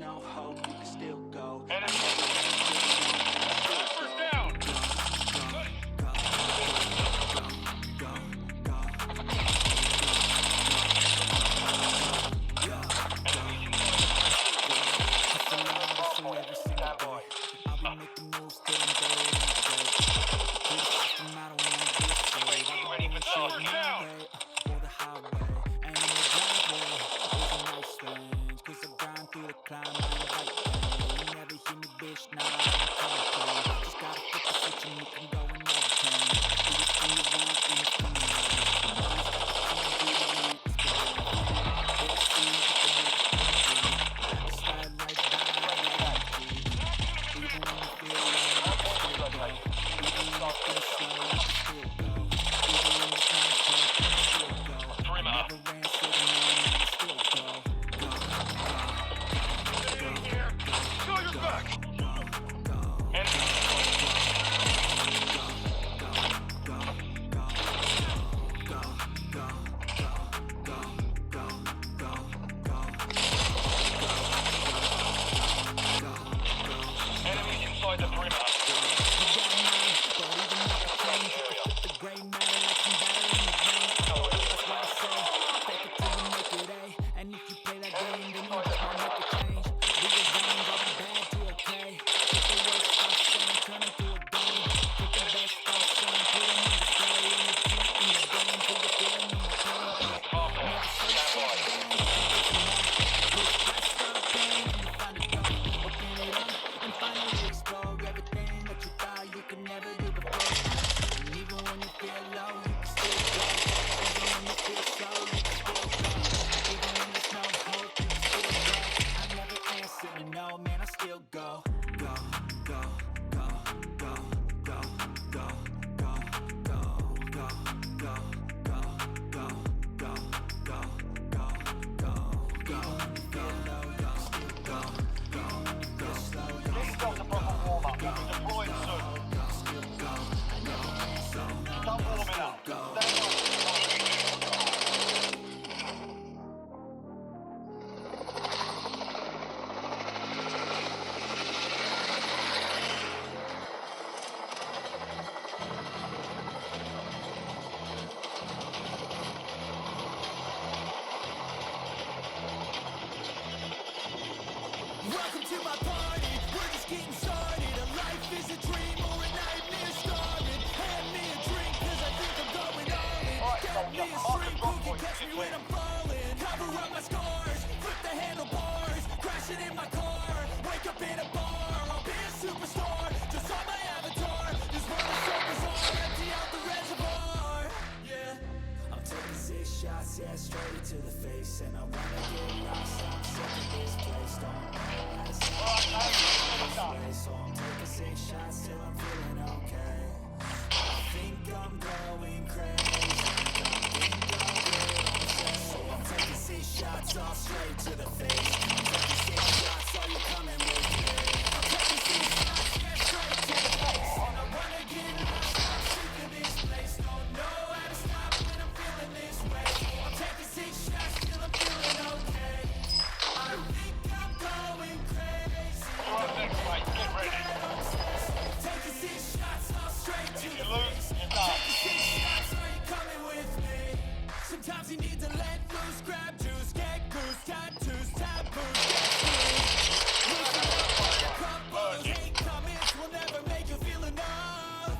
no hope, you can still go. Enemy down. Welcome to my party, we're just getting started. A life is a dream or a nightmare started. Hand me a drink cause I think I'm going all in. Get me a shrink who can catch me when I'm falling. Cover up my scars, flip the handlebars. Crashing in my car, wake up in a bar. I'll be a superstar, just on my avatar. This world is so bizarre, empty out the reservoir. Yeah, I'm taking 6 shots, yeah, straight to the face. And I wanna get lost, I'm sick of this place. Don't know how to stop this way. So I'm taking 6 shots till I'm feeling okay. I think I'm going crazy. So I'm taking 6 shots all straight to the face. I'm taking 6 shots, are you coming with me? I'm taking 6 shots, yeah, straight to the face. And I wanna get lost, I'm sick of this place. Don't know how to stop when I'm feeling this way. I'm taking 6 shots till I'm feeling okay. I think I'm going crazy. Get ready. Taking 6 shots all straight to If the you lose, face. you're done. Taking 6 shots, are you coming with me? Sometimes you need to let loose, grab juice, get goose, tattoos, taboos, get loose. Loosen up, couples, hate comments will never make you feel enough.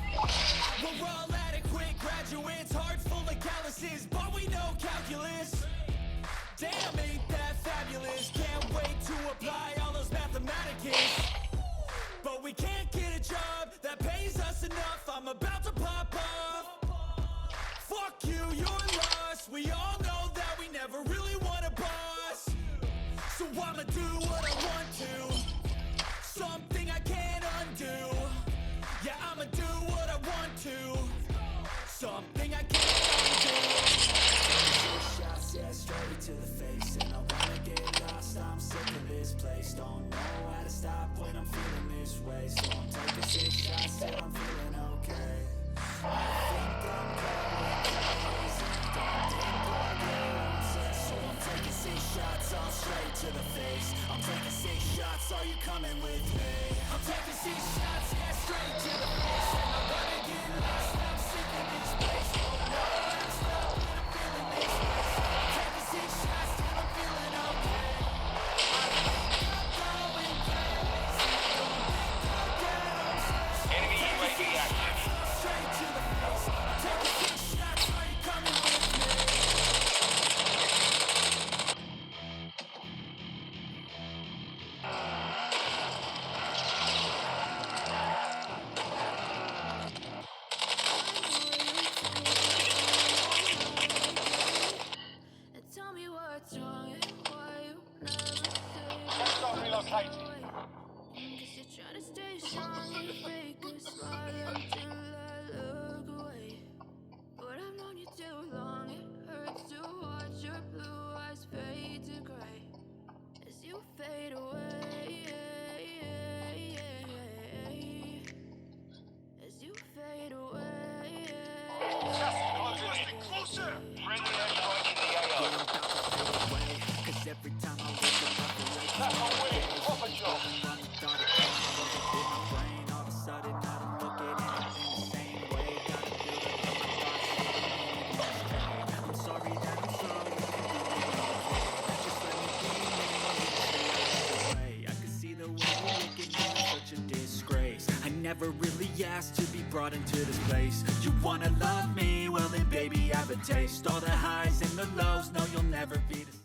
We're all adequate graduates, hearts full of calluses, but we know calculus. Damn, ain't that fabulous? Can't wait to apply all those mathematicals. But we can't get a job that pays us enough. I'm about to pop off. Fuck you, you're lost. We all know that we never really want a boss. So I'ma do what I want to. Something I can't undo. Yeah, I'ma do what I want to. Something I can't undo. 6 shots, yeah, straight to the face. And I wanna get lost, I'm sick of this place. Don't know how to stop when I'm feeling this way. So I'm taking 6 shots till I'm feeling okay. I think I'm going crazy. Don't think I'm so I'm taking 6 shots all straight to the face. I'm taking 6 shots. coming with me? I'm taking 6 shots, yeah, straight to the face. And I'm gonna get lost, I'm sick of this place. Oh no, I'm slow when I'm feeling this place. I'm taking 6 shots till I'm feeling okay. I think I'm going crazy. Don't think I'll get on stage. Enemy UAV active. Straight to the face. I'm taking 6 shots, are you coming with me? Tell me what's wrong and why you never say Hostile relocated. Guess you're trying to stay strong and fake a smile until I look away. But I've known you too long, it hurts to watch your blue eyes fade to gray as you fade away. As you fade away. Closer. Friendly airstrike in the AO. Cause every time I wake up, I feel like That's on way. Proper job. running thought it all in my brain. All of a sudden, I don't look at anything the same way. Gotta feel like my thoughts I'm sorry that I'm sorry. Just let me be me. I can see the way you're looking at me, such a disgrace. I never really asked to be brought into this place. You wanna love me? Well then baby, I have a taste. All the highs and the lows, no, you'll never be the